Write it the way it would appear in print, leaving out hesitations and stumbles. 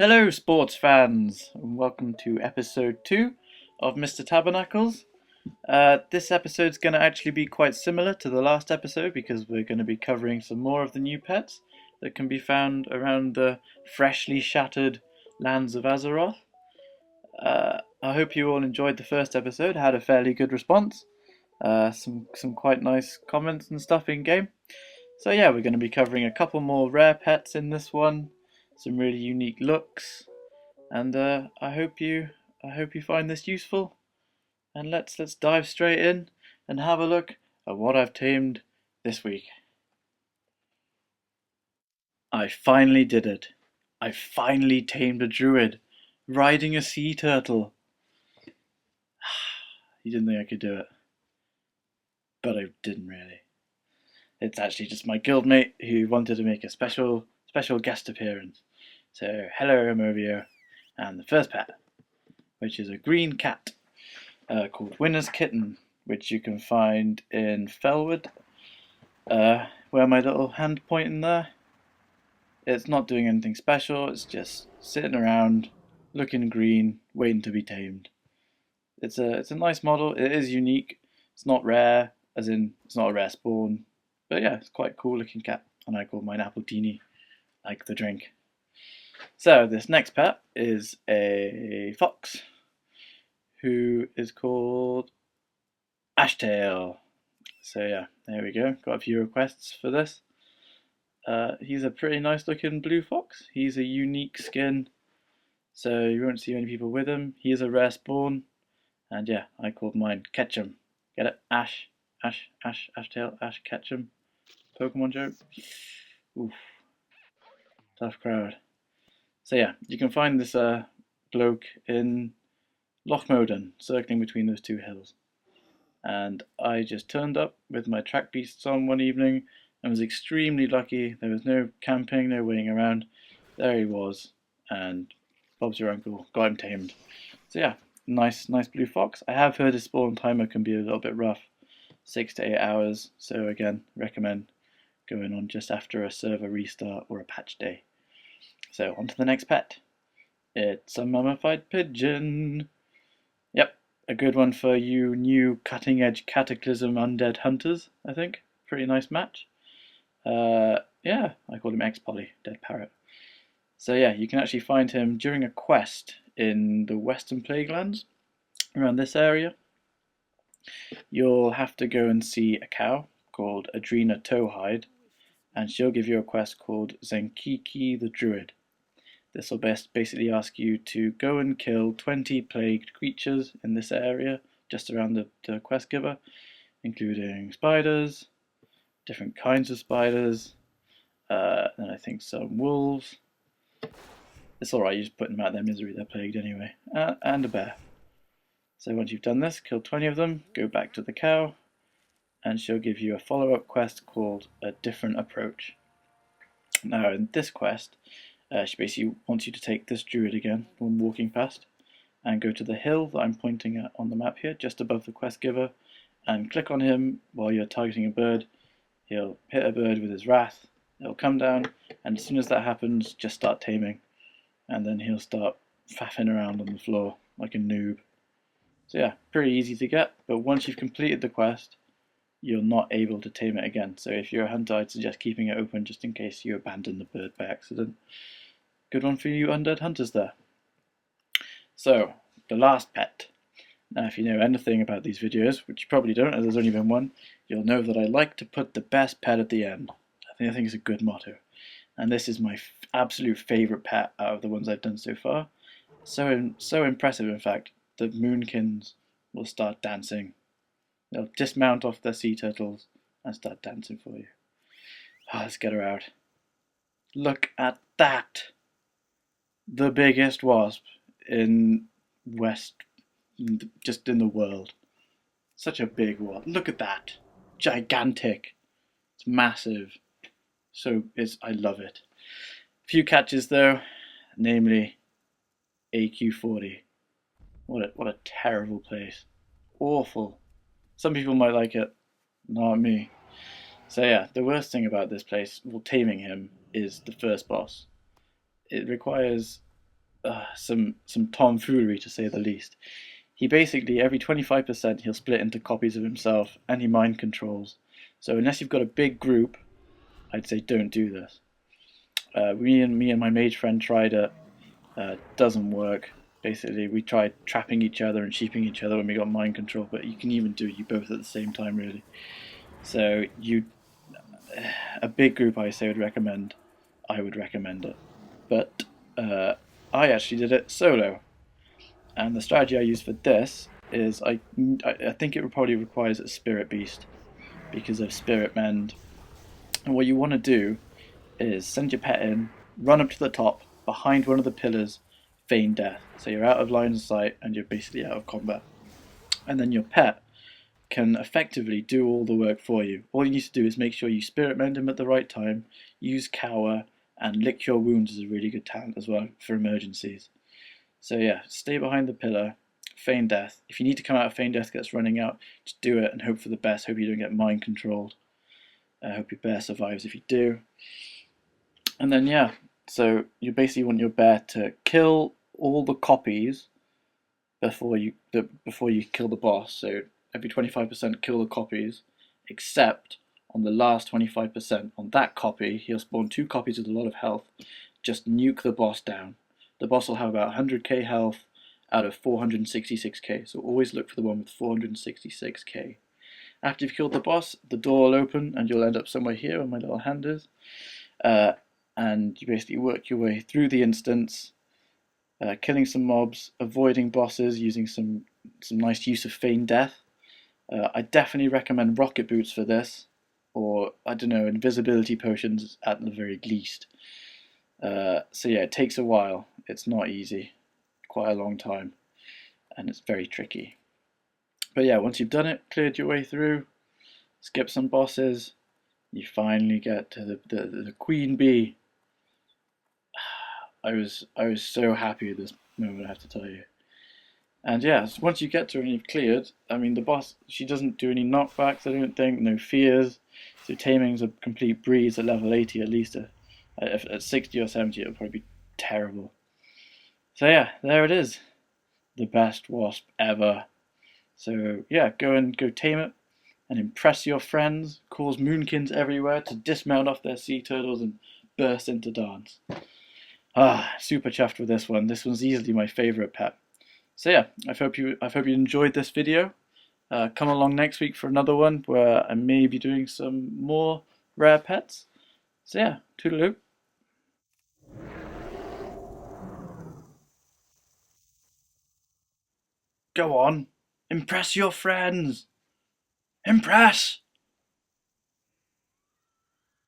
Hello, sports fans, and welcome to episode 2 of MrTabarnackles. This episode's going to actually be quite similar to the last episode because we're going to be covering some more of the new pets that can be found around the freshly shattered lands of Azeroth. I hope you all enjoyed the first episode, had a fairly good response, some quite nice comments and stuff in game. So yeah, we're going to be covering a couple more rare pets in this one, some really unique looks, and I hope you find this useful. And let's dive straight in and have a look at what I've tamed this week. I finally did it. I finally tamed a druid riding a sea turtle. You didn't think I could do it, but I didn't really. It's actually just my guildmate who wanted to make a special guest appearance. So hello, Homovio, and the first pet, which is a green cat called Winna's Kitten, which you can find in Felwood, where my little hand pointing there. It's not doing anything special, it's just sitting around, looking green, waiting to be tamed. It's a nice model, it is unique, it's not rare, as in it's not a rare spawn, but yeah, it's quite a cool looking cat, and I call mine Appletini, like the drink. So this next pet is a fox, who is called Ashtail. So yeah, there we go. Got a few requests for this. He's a pretty nice looking blue fox. He's a unique skin, so you won't see many people with him. He is a rare spawn, and yeah, I called mine Ketchum. Get it? Ashtail, Ash Ketchum. Pokemon joke. Oof, tough crowd. So yeah, you can find this bloke in Lochmoden, circling between those two hills. And I just turned up with my track beasts on one evening and was extremely lucky. There was no camping, no waiting around. There he was, and Bob's your uncle, got him tamed. So yeah, nice blue fox. I have heard his spawn timer can be a little bit rough, 6 to 8 hours. So again, recommend going on just after a server restart or a patch day. So on to the next pet. It's a mummified pigeon. Yep, a good one for you new cutting-edge Cataclysm undead hunters, I think. Pretty nice match. Yeah, I call him X-Poly, Dead Parrot. So yeah, you can actually find him during a quest in the Western Plaguelands, around this area. You'll have to go and see a cow called Adrena Towhide, and she'll give you a quest called Zenkiki the Druid. This will basically ask you to go and kill 20 plagued creatures in this area, just around the quest giver, including spiders, different kinds of spiders, and I think some wolves. It's alright, you just put them out of their misery, they're plagued anyway, and a bear. So once you've done this, kill 20 of them, go back to the cow, and she'll give you a follow-up quest called A Different Approach. Now in this quest, she basically wants you to take this druid again when walking past and go to the hill that I'm pointing at on the map here, just above the quest giver, and click on him while you're targeting a bird. He'll hit a bird with his wrath, it'll come down, and as soon as that happens, just start taming, and then he'll start faffing around on the floor like a noob. So yeah, pretty easy to get, but once you've completed the quest, you're not able to tame it again. So if you're a hunter, I'd suggest keeping it open just in case you abandon the bird by accident. Good one for you undead hunters there. So, the last pet. Now if you know anything about these videos, which you probably don't as there's only been one, you'll know that I like to put the best pet at the end. I think it's a good motto. And this is my absolute favourite pet out of the ones I've done so far. So impressive in fact, the moonkins will start dancing. They'll dismount off their sea turtles and start dancing for you. Let's get her out. Look at that! The biggest wasp in just in the world. Such a big wasp. Look at that. Gigantic. It's massive. I love it. A few catches though, namely AQ40. What a terrible place. Awful. Some people might like it, not me. So yeah, the worst thing about this place, well, taming him, is the first boss. It requires some tomfoolery to say the least. He basically every 25% he'll split into copies of himself and he mind controls. So unless you've got a big group, I'd say don't do this. Me and my mage friend tried it. Doesn't work. Basically, we tried trapping each other and sheeping each other when we got mind control, but you can even do you both at the same time, really. So a big group, I would recommend it. But I actually did it solo, and the strategy I use for this is I think it probably requires a spirit beast because of spirit mend. And what you want to do is send your pet in, run up to the top behind one of the pillars, feign death. So you're out of line of sight and you're basically out of combat. And then your pet can effectively do all the work for you. All you need to do is make sure you spirit mend him at the right time, use cower, and lick your wounds is a really good talent as well for emergencies. So yeah, stay behind the pillar, feign death. If you need to come out of feign death, gets running out, just do it and hope for the best. Hope you don't get mind controlled. I hope your bear survives if you do. And then yeah, so you basically want your bear to kill all the copies before you kill the boss. So every 25% kill the copies, except on the last 25% on that copy, he'll spawn two copies with a lot of health. Just nuke the boss down. The boss will have about 100k health out of 466k. So always look for the one with 466k. After you've killed the boss, the door will open and you'll end up somewhere here where my little hand is. And you basically work your way through the instance, killing some mobs, avoiding bosses, using some nice use of feign death. I definitely recommend rocket boots for this, or I don't know, invisibility potions at the very least. So yeah, it takes a while. It's not easy, quite a long time, and it's very tricky. But yeah, once you've done it, cleared your way through, skip some bosses, you finally get to the queen bee. I was so happy at this moment, I have to tell you. And yeah, once you get to her and you've cleared, I mean, the boss, she doesn't do any knockbacks, I don't think, no fears. So taming's a complete breeze at level 80 at least. At 60 or 70, it'll probably be terrible. So yeah, there it is. The best wasp ever. So yeah, go tame it and impress your friends. Cause moonkins everywhere to dismount off their sea turtles and burst into dance. Super chuffed with this one. This one's easily my favourite pet. So yeah, I hope you enjoyed this video. Come along next week for another one where I may be doing some more rare pets. So yeah, toodaloo. Go on, impress your friends. Impress!